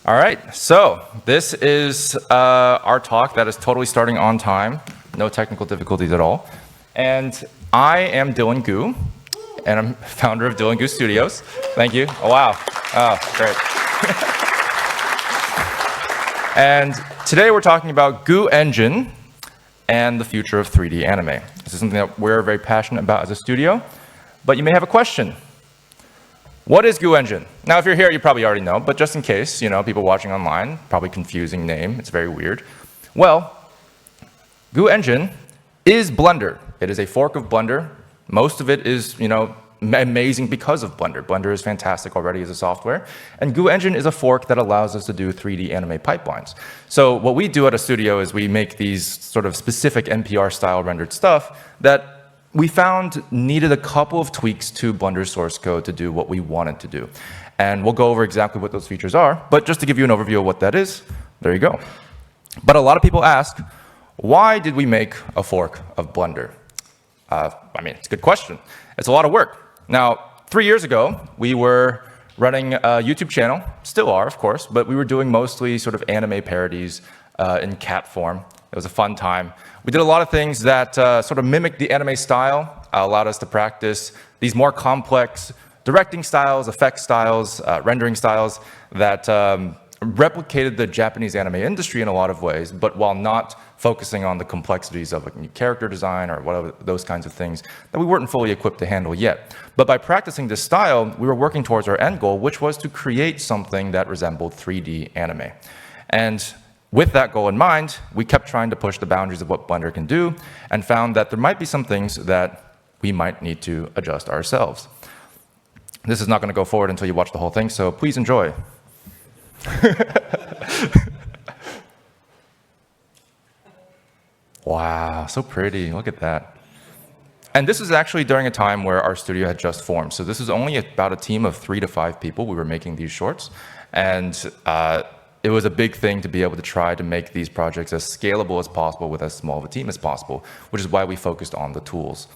All right, so this is our talk that is totally starting on time, no technical difficulties at all. And I am Dillon Goo, and I'm founder of Dillon Goo Studios. Thank you. Oh, wow. Oh, great. And today we're talking about Goo Engine and the future of 3D anime. This is something that we're very passionate about as a studio, but you may have a question. What is Goo Engine? Now, if you're here, you probably already know, but just in case, people watching online, probably confusing name, it's very weird. Well, Goo Engine is Blender. It is a fork of Blender. Most of it is, amazing because of Blender. Blender is fantastic already as a software. And Goo Engine is a fork that allows us to do 3D anime pipelines. So what we do at a studio is we make these sort of specific NPR-style rendered stuff that we found needed a couple of tweaks to Blender's source code to do what we wanted to do. And we'll go over exactly what those features are, but just to give you an overview of what that is, there you go. But a lot of people ask, why did we make a fork of Blender? It's a good question. It's a lot of work. Now, 3 years ago, we were running a YouTube channel, still are, of course, but we were doing mostly sort of anime parodies in cat form. It was a fun time. We did a lot of things that sort of mimicked the anime style, allowed us to practice these more complex directing styles, effect styles, rendering styles that replicated the Japanese anime industry in a lot of ways, but while not focusing on the complexities of character design or whatever, those kinds of things that we weren't fully equipped to handle yet. But by practicing this style, we were working towards our end goal, which was to create something that resembled 3D anime. And with that goal in mind, we kept trying to push the boundaries of what Blender can do and found that there might be some things that we might need to adjust ourselves. This is not going to go forward until you watch the whole thing, so please enjoy. Wow, so pretty. Look at that. And this is actually during a time where our studio had just formed. So this is only about a team of 3 to 5 people. We were making these shorts. And it was a big thing to be able to try to make these projects as scalable as possible with as small of a team as possible, which is why we focused on the tools.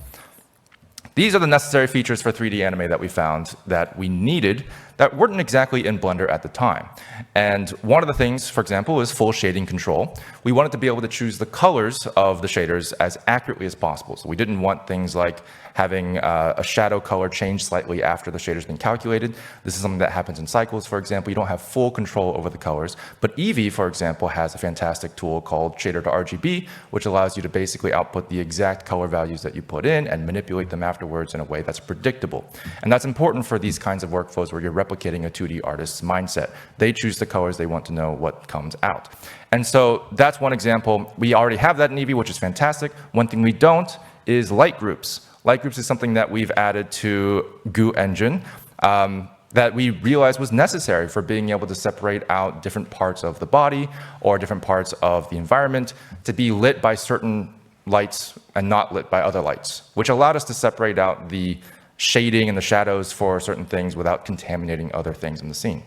These are the necessary features for 3D anime that we found that we needed that weren't exactly in Blender at the time. And one of the things, for example, is full shading control. We wanted to be able to choose the colors of the shaders as accurately as possible. So we didn't want things like having a shadow color change slightly after the shader's been calculated. This is something that happens in cycles, for example. You don't have full control over the colors. But Eevee, for example, has a fantastic tool called Shader to RGB, which allows you to basically output the exact color values that you put in and manipulate them afterwards in a way that's predictable. And that's important for these kinds of workflows where you're replicating a 2D artist's mindset. They choose the colors, they want to know what comes out. And so that's one example. We already have that in Eevee, which is fantastic. One thing we don't is light groups. Light groups is something that we've added to Goo Engine that we realized was necessary for being able to separate out different parts of the body or different parts of the environment to be lit by certain lights and not lit by other lights, which allowed us to separate out the shading and the shadows for certain things without contaminating other things in the scene.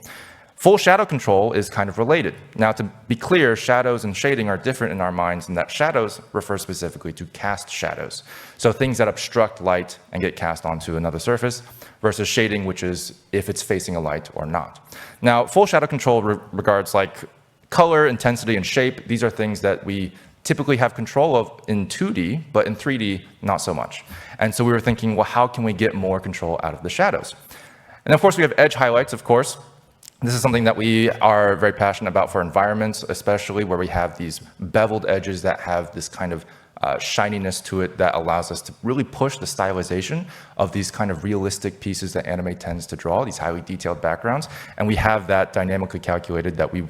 Full shadow control is kind of related. Now, to be clear, shadows and shading are different in our minds in that shadows refer specifically to cast shadows. So things that obstruct light and get cast onto another surface versus shading, which is if it's facing a light or not. Now, full shadow control regards like color, intensity, and shape. These are things that we typically have control of in 2D, but in 3D, not so much. And so we were thinking, well, how can we get more control out of the shadows? And of course, we have edge highlights, of course. This is something that we are very passionate about for environments, especially where we have these beveled edges that have this kind of shininess to it that allows us to really push the stylization of these kind of realistic pieces that anime tends to draw, these highly detailed backgrounds. And we have that dynamically calculated that we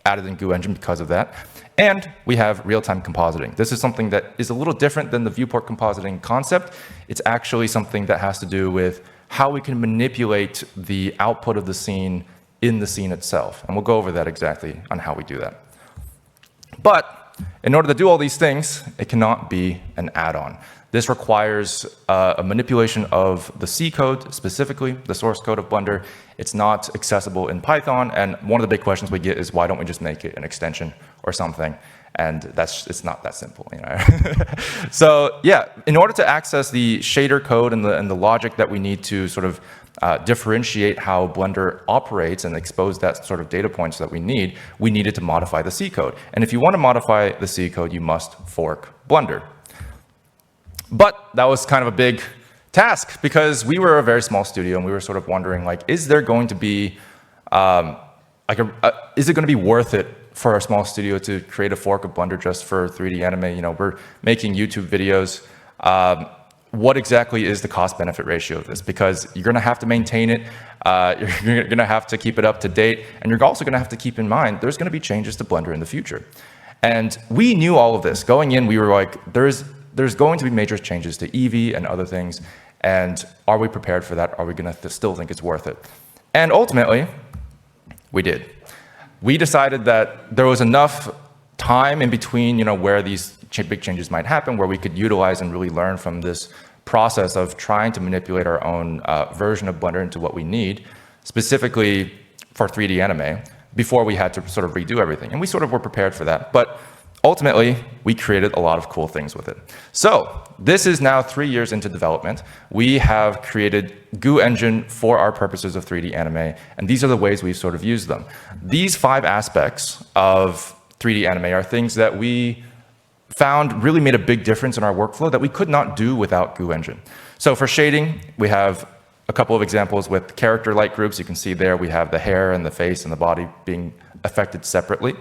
added in Goo Engine because of that. And we have real-time compositing. This is something that is a little different than the viewport compositing concept. It's actually something that has to do with how we can manipulate the output of the scene in the scene itself. And we'll go over that exactly on how we do that. But in order to do all these things, it cannot be an add-on. This requires a manipulation of the C code, specifically the source code of Blender. It's not accessible in Python, and one of the big questions we get is, why don't we just make it an extension or something? And it's not that simple, So yeah, in order to access the shader code and the logic that we need to sort of differentiate how Blender operates and expose that sort of data points that we needed to modify the C code. And if you want to modify the C code, you must fork Blender. But that was kind of a big task because we were a very small studio and we were sort of wondering, like, is there going to be, is it going to be worth it for a small studio to create a fork of Blender just for 3D anime? You know, we're making YouTube videos. What exactly is the cost-benefit ratio of this? Because you're going to have to maintain it, you're going to have to keep it up to date, and you're also going to have to keep in mind there's going to be changes to Blender in the future. And we knew all of this. Going in, we were like, there's going to be major changes to Eevee and other things, and are we prepared for that? Are we going to still think it's worth it? And ultimately, we did. We decided that there was enough time in between, you know, where these big changes might happen, where we could utilize and really learn from this process of trying to manipulate our own version of Blender into what we need, specifically for 3D anime, before we had to sort of redo everything. And we sort of were prepared for that. But ultimately, we created a lot of cool things with it. So this is now 3 years into development. We have created Goo Engine for our purposes of 3D anime, and these are the ways we've sort of used them. These 5 aspects of 3D anime are things that we found really made a big difference in our workflow that we could not do without Goo Engine. So for shading, we have a couple of examples with character light groups. You can see there we have the hair and the face and the body being affected separately.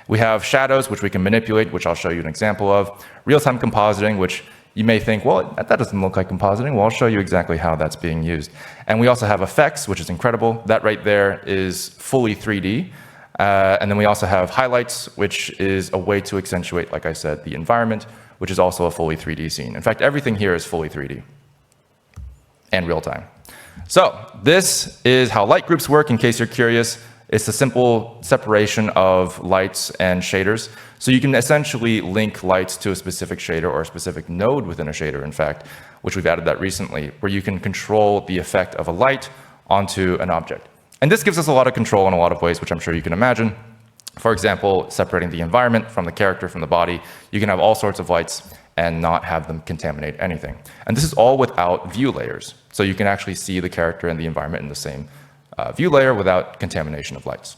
We have shadows, which we can manipulate, which I'll show you an example of. Real-time compositing, which you may think, well, that doesn't look like compositing. Well, I'll show you exactly how that's being used. And we also have effects, which is incredible. That right there is fully 3D. And then we also have highlights, which is a way to accentuate, like I said, the environment, which is also a fully 3D scene. In fact, everything here is fully 3D and real-time. So this is how light groups work, in case you're curious. It's a simple separation of lights and shaders. So you can essentially link lights to a specific shader or a specific node within a shader, in fact, which we've added that recently, where you can control the effect of a light onto an object. And this gives us a lot of control in a lot of ways, which I'm sure you can imagine. For example, separating the environment from the character, from the body. You can have all sorts of lights and not have them contaminate anything. And this is all without view layers. So you can actually see the character and the environment in the same view layer without contamination of lights.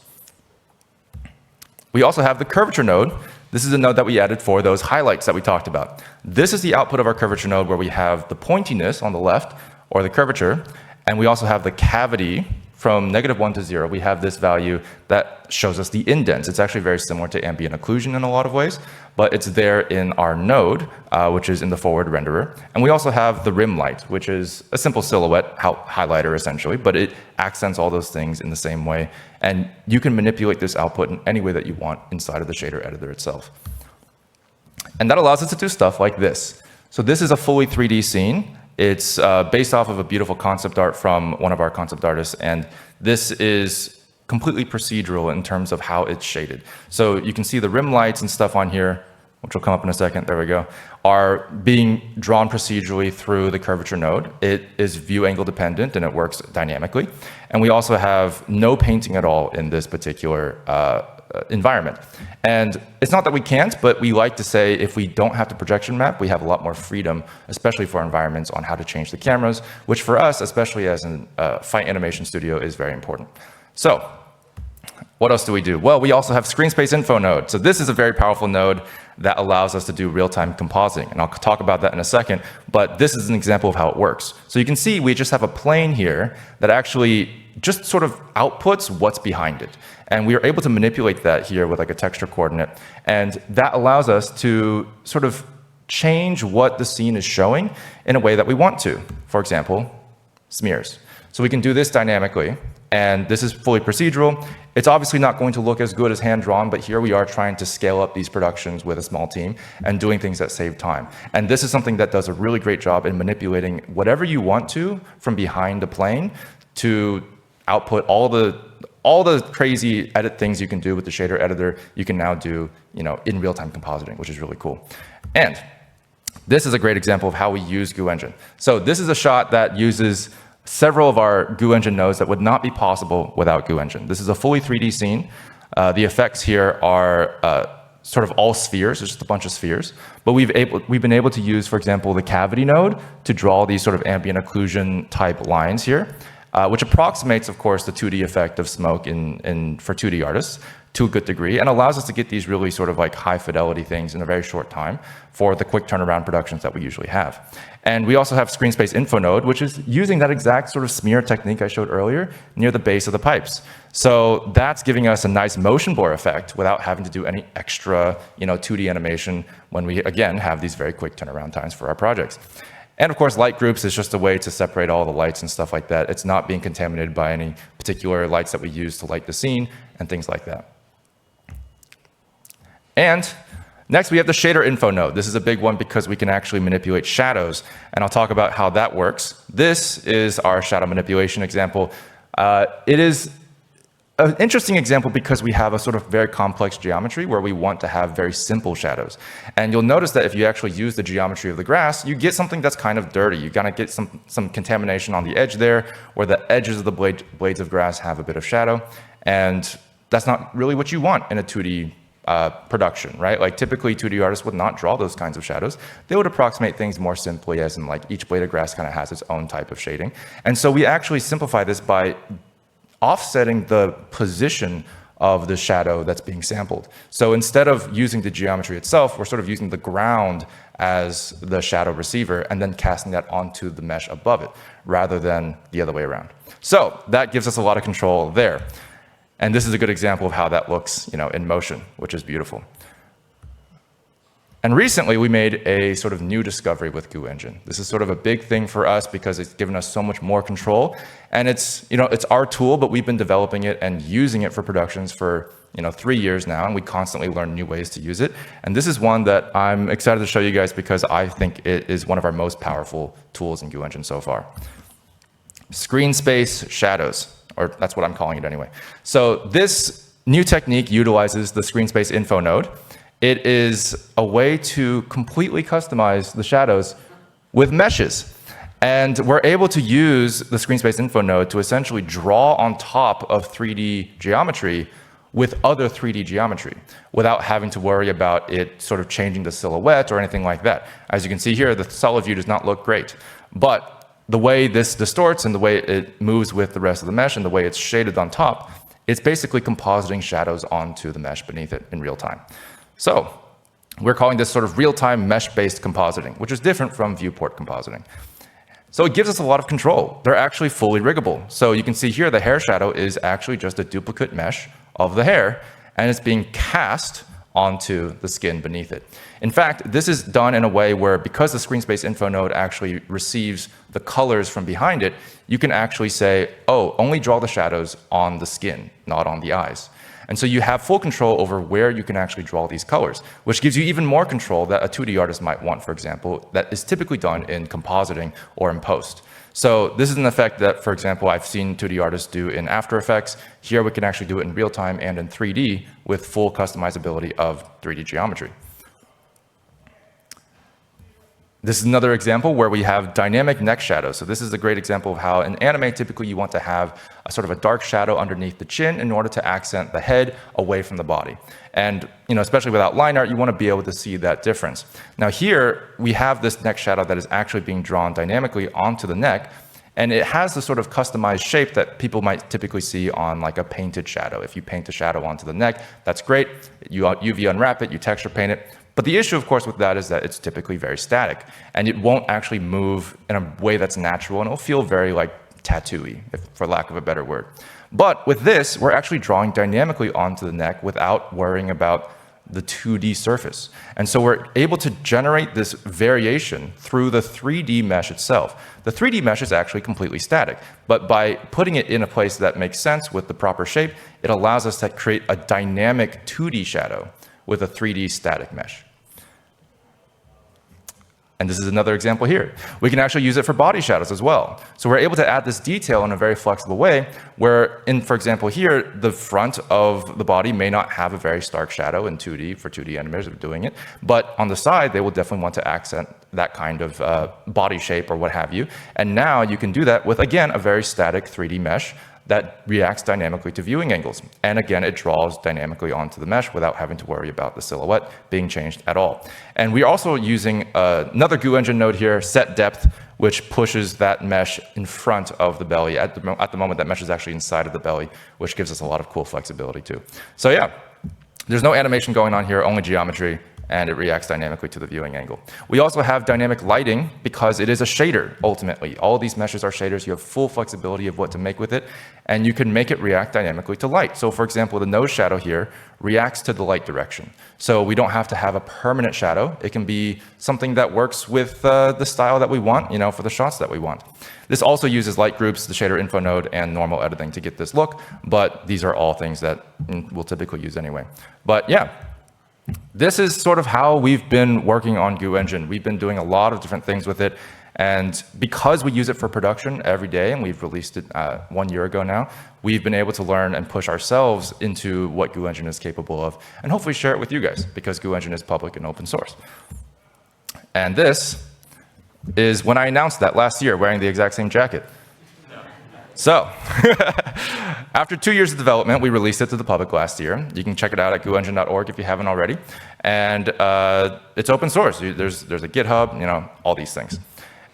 We also have the curvature node. This is a node that we added for those highlights that we talked about. This is the output of our curvature node, where we have the pointiness on the left, or the curvature, and we also have the cavity. From -1 to 0, we have this value that shows us the indents. It's actually very similar to ambient occlusion in a lot of ways, but it's there in our node, which is in the forward renderer. And we also have the rim light, which is a simple silhouette highlighter, essentially, but it accents all those things in the same way. And you can manipulate this output in any way that you want inside of the shader editor itself. And that allows us to do stuff like this. So this is a fully 3D scene. It's based off of a beautiful concept art from one of our concept artists, and this is completely procedural in terms of how it's shaded. So you can see the rim lights and stuff on here, which will come up in a second, there we go, are being drawn procedurally through the curvature node. It is view angle dependent and it works dynamically. And we also have no painting at all in this particular environment. And it's not that we can't, but we like to say if we don't have to projection map, we have a lot more freedom, especially for environments, on how to change the cameras, which for us, especially as a fight animation studio, is very important. So what else do we do? Well, we also have screen space info node. So this is a very powerful node that allows us to do real-time compositing. And I'll talk about that in a second, but this is an example of how it works. So you can see we just have a plane here that actually just sort of outputs what's behind it. And we are able to manipulate that here with like a texture coordinate. And that allows us to sort of change what the scene is showing in a way that we want to. For example, smears. So we can do this dynamically. And this is fully procedural. It's obviously not going to look as good as hand-drawn, but here we are trying to scale up these productions with a small team and doing things that save time. And this is something that does a really great job in manipulating whatever you want to from behind the plane to output all the crazy edit things you can do with the shader editor. You can now do, in real-time compositing, which is really cool. And this is a great example of how we use Goo Engine. So this is a shot that uses several of our Goo Engine nodes that would not be possible without Goo Engine. This is a fully 3D scene. The effects here are sort of all spheres, it's just a bunch of spheres. But we've been able to use, for example, the cavity node to draw these sort of ambient occlusion type lines here. which approximates, of course, the 2D effect of smoke for 2D artists to a good degree, and allows us to get these really sort of like high fidelity things in a very short time for the quick turnaround productions that we usually have. And we also have screen space info node, which is using that exact sort of smear technique I showed earlier near the base of the pipes. So that's giving us a nice motion blur effect without having to do any extra 2D animation when we, again, have these very quick turnaround times for our projects. And of course, light groups is just a way to separate all the lights and stuff like that. It's not being contaminated by any particular lights that we use to light the scene and things like that. And next, we have the shader info node. This is a big one because we can actually manipulate shadows, and I'll talk about how that works. This is our shadow manipulation example. It is an interesting example because we have a sort of very complex geometry where we want to have very simple shadows. And you'll notice that if you actually use the geometry of the grass, you get something that's kind of dirty. You're gonna get some contamination on the edge there, where the edges of the blades of grass have a bit of shadow. And that's not really what you want in a 2D production, right? Like typically 2D artists would not draw those kinds of shadows. They would approximate things more simply, as in like each blade of grass kind of has its own type of shading. And so we actually simplify this by offsetting the position of the shadow that's being sampled. So instead of using the geometry itself, we're sort of using the ground as the shadow receiver and then casting that onto the mesh above it, rather than the other way around. So that gives us a lot of control there. And this is a good example of how that looks, in motion, which is beautiful. And recently, we made a sort of new discovery with Goo Engine. This is sort of a big thing for us because it's given us so much more control. And it's our tool, but we've been developing it and using it for productions for 3 years now, and we constantly learn new ways to use it. And this is one that I'm excited to show you guys because I think it is one of our most powerful tools in Goo Engine so far. Screen space shadows. Or that's what I'm calling it anyway. So this new technique utilizes the screen space info node. It is a way to completely customize the shadows with meshes. And we're able to use the screen space info node to essentially draw on top of 3D geometry with other 3D geometry without having to worry about it sort of changing the silhouette or anything like that. As you can see here, the solid view does not look great. But the way this distorts and the way it moves with the rest of the mesh and the way it's shaded on top, it's basically compositing shadows onto the mesh beneath it in real time. So we're calling this sort of real-time mesh-based compositing, which is different from viewport compositing. So it gives us a lot of control. They're actually fully riggable. So you can see here the hair shadow is actually just a duplicate mesh of the hair, and it's being cast onto the skin beneath it. In fact, this is done in a way where, because the screen space info node actually receives the colors from behind it, you can actually say, oh, only draw the shadows on the skin, not on the eyes. And so you have full control over where you can actually draw these colors, which gives you even more control that a 2D artist might want, for example, that is typically done in compositing or in post. So this is an effect that, for example, I've seen 2D artists do in After Effects. Here we can actually do it in real time and in 3D with full customizability of 3D geometry. This is another example where we have dynamic neck shadows. So this is a great example of how in anime, typically you want to have a sort of a dark shadow underneath the chin in order to accent the head away from the body. And especially without line art, you want to be able to see that difference. Now here, we have this neck shadow that is actually being drawn dynamically onto the neck, and it has the sort of customized shape that people might typically see on like a painted shadow. If you paint a shadow onto the neck, that's great. You UV unwrap it, you texture paint it. But the issue, of course, with that is that it's typically very static, and it won't actually move in a way that's natural, and it'll feel very like tattooy, for lack of a better word. But with this, we're actually drawing dynamically onto the neck without worrying about the 2D surface. And so we're able to generate this variation through the 3D mesh itself. The 3D mesh is actually completely static, but by putting it in a place that makes sense with the proper shape, it allows us to create a dynamic 2D shadow with a 3D static mesh. And this is another example here. We can actually use it for body shadows as well. So we're able to add this detail in a very flexible way where, for example here, the front of the body may not have a very stark shadow in 2D for 2D animators of doing it, but on the side, they will definitely want to accent that kind of body shape or what have you. And now you can do that with, again, a very static 3D mesh that reacts dynamically to viewing angles. And again, it draws dynamically onto the mesh without having to worry about the silhouette being changed at all. And we're also using another Goo Engine node here, set depth, which pushes that mesh in front of the belly. At the moment, that mesh is actually inside of the belly, which gives us a lot of cool flexibility too. So yeah, there's no animation going on here, only geometry, and it reacts dynamically to the viewing angle. We also have dynamic lighting because it is a shader, ultimately. All of these meshes are shaders. You have full flexibility of what to make with it, and you can make it react dynamically to light. So for example, the nose shadow here reacts to the light direction. So we don't have to have a permanent shadow. It can be something that works with the style that we want, for the shots that we want. This also uses light groups, the shader info node, and normal editing to get this look, but these are all things that we'll typically use anyway. But yeah. This is sort of how we've been working on Goo Engine. We've been doing a lot of different things with it, and because we use it for production every day, and we've released it 1 year ago now, we've been able to learn and push ourselves into what Goo Engine is capable of, and hopefully share it with you guys, because Goo Engine is public and open source. And this is when I announced that last year, wearing the exact same jacket. So, after 2 years of development, we released it to the public last year. You can check it out at gooengine.org if you haven't already. And it's open source. There's a GitHub, all these things.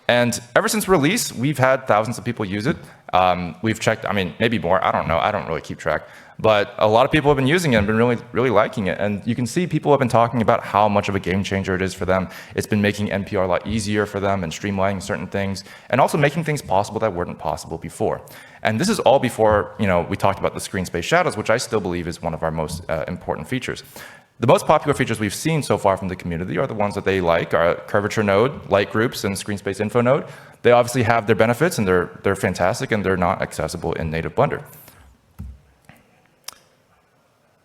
And ever since release, we've had thousands of people use it. We've checked, maybe more, I don't know, I don't really keep track. But a lot of people have been using it and been really liking it. And you can see people have been talking about how much of a game changer it is for them. It's been making NPR a lot easier for them and streamlining certain things, and also making things possible that weren't possible before. And this is all before, we talked about the screen space shadows, which I still believe is one of our most important features. The most popular features we've seen so far from the community are the ones that they like, are curvature node, light groups, and screen space info node. They obviously have their benefits, and they're fantastic, and they're not accessible in native Blender.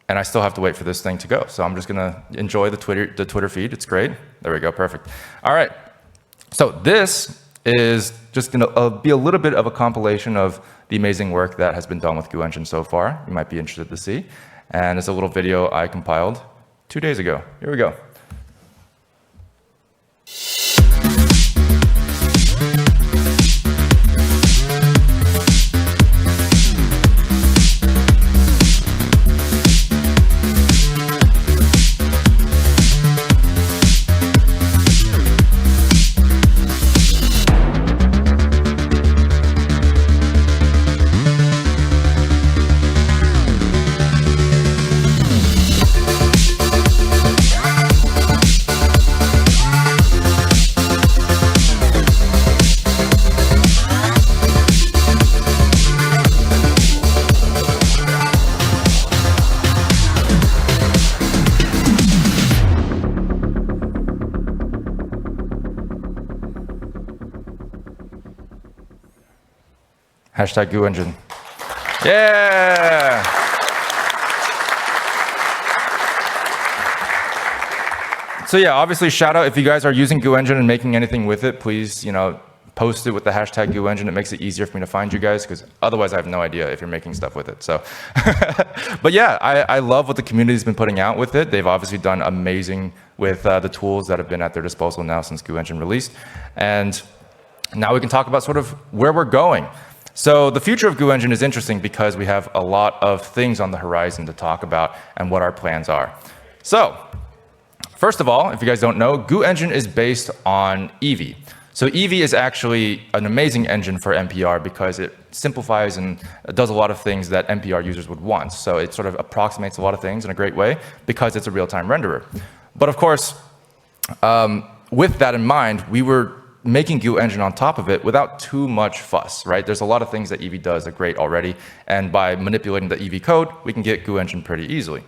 And I still have to wait for this thing to go, so I'm just gonna enjoy the Twitter feed. It's great. There we go, perfect. All right, so this is just gonna be a little bit of a compilation of the amazing work that has been done with Goo Engine so far. You might be interested to see. And it's a little video I compiled 2 days ago. Here we go. Hashtag Goo Engine. Yeah! So yeah, obviously shout out if you guys are using Goo Engine and making anything with it, please, post it with the hashtag Goo Engine. It makes it easier for me to find you guys, because otherwise I have no idea if you're making stuff with it. So, but yeah, I love what the community's been putting out with it. They've obviously done amazing with the tools that have been at their disposal now since Goo Engine released. And now we can talk about sort of where we're going. So the future of Goo Engine is interesting because we have a lot of things on the horizon to talk about and what our plans are. So first of all, if you guys don't know, Goo Engine is based on Eevee. So Eevee is actually an amazing engine for NPR because it simplifies and does a lot of things that NPR users would want. So it sort of approximates a lot of things in a great way because it's a real-time renderer. But of course, with that in mind, we were making Goo Engine on top of it without too much fuss, right? There's a lot of things that Eevee does are great already, and by manipulating the Eevee code, we can get Goo Engine pretty easily.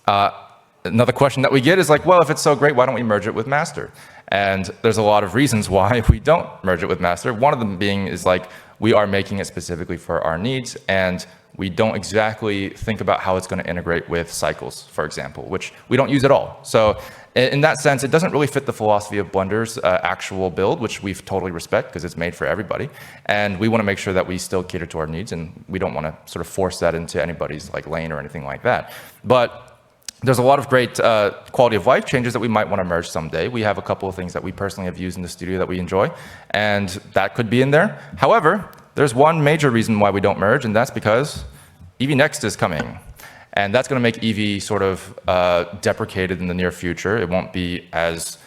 Another question that we get is like, well, if it's so great, why don't we merge it with master? And there's a lot of reasons why we don't merge it with master. One of them being is like, we are making it specifically for our needs, and we don't exactly think about how it's going to integrate with cycles, for example, which we don't use at all. So in that sense, it doesn't really fit the philosophy of Blender's actual build, which we totally respect because it's made for everybody. And we want to make sure that we still cater to our needs, and we don't want to sort of force that into anybody's like lane or anything like that. But there's a lot of great quality of life changes that we might want to merge someday. We have a couple of things that we personally have used in the studio that we enjoy, and that could be in there. However, there's one major reason why we don't merge, and that's because Eevee Next is coming. And that's going to make Eevee sort of deprecated in the near future. It won't be as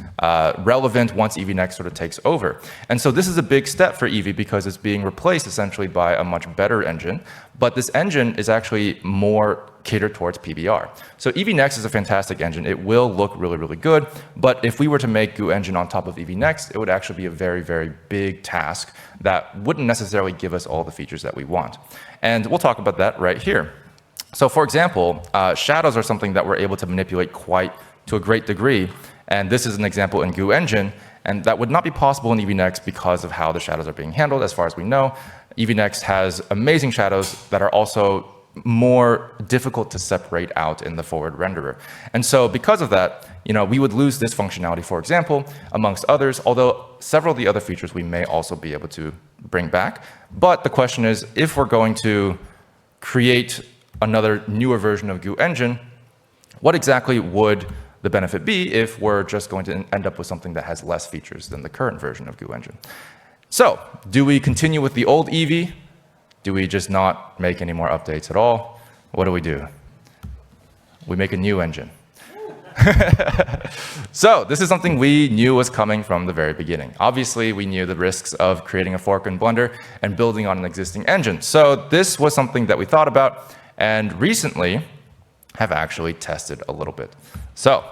relevant once Eevee Next sort of takes over. And so this is a big step for Eevee because it's being replaced essentially by a much better engine. But this engine is actually more catered towards PBR. So Eevee Next is a fantastic engine. It will look really, really good. But if we were to make Goo Engine on top of Eevee Next, it would actually be a very, very big task that wouldn't necessarily give us all the features that we want. And we'll talk about that right here. So for example, shadows are something that we're able to manipulate to a great degree. And this is an example in Goo Engine. And that would not be possible in Eevee Next because of how the shadows are being handled. As far as we know, Eevee Next has amazing shadows that are also more difficult to separate out in the forward renderer. And so because of that, we would lose this functionality, for example, amongst others, although several of the other features we may also be able to bring back. But the question is, if we're going to create another newer version of Goo Engine, what exactly would the benefit be if we're just going to end up with something that has less features than the current version of Goo Engine? So, do we continue with the old Eevee? Do we just not make any more updates at all? What do? We make a new engine. So, this is something we knew was coming from the very beginning. Obviously, we knew the risks of creating a fork in Blender and building on an existing engine. So, this was something that we thought about and recently have actually tested a little bit. So,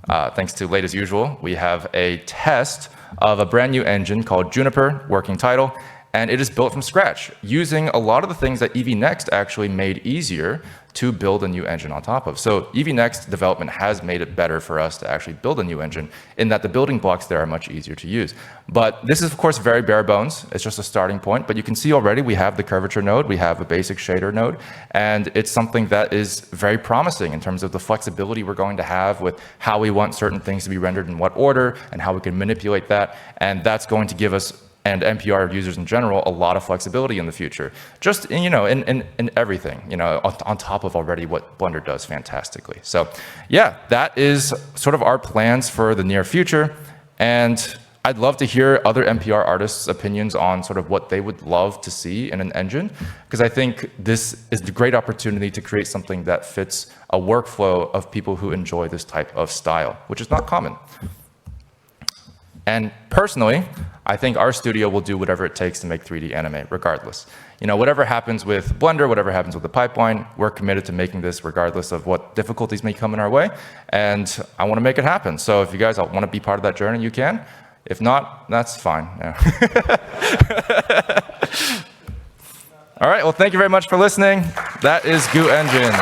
thanks to Late as Usual, we have a test of a brand new engine called Juniper, working title, and it is built from scratch using a lot of the things that Eevee Next actually made easier to build a new engine on top of. So Eevee Next development has made it better for us to actually build a new engine in that the building blocks there are much easier to use. But this is, of course, very bare bones. It's just a starting point. But you can see already we have the curvature node, we have a basic shader node, and it's something that is very promising in terms of the flexibility we're going to have with how we want certain things to be rendered in what order and how we can manipulate that. And that's going to give us and NPR users in general a lot of flexibility in the future, just in everything, on top of already what Blender does fantastically. So yeah, that is sort of our plans for the near future, and I'd love to hear other NPR artists' opinions on sort of what they would love to see in an engine, because I think this is a great opportunity to create something that fits a workflow of people who enjoy this type of style, which is not common. And personally, I think our studio will do whatever it takes to make 3D anime, regardless. Whatever happens with Blender, whatever happens with the pipeline, we're committed to making this regardless of what difficulties may come in our way. And I want to make it happen. So if you guys want to be part of that journey, you can. If not, that's fine. Yeah. All right, well, thank you very much for listening. That is Goo Engine.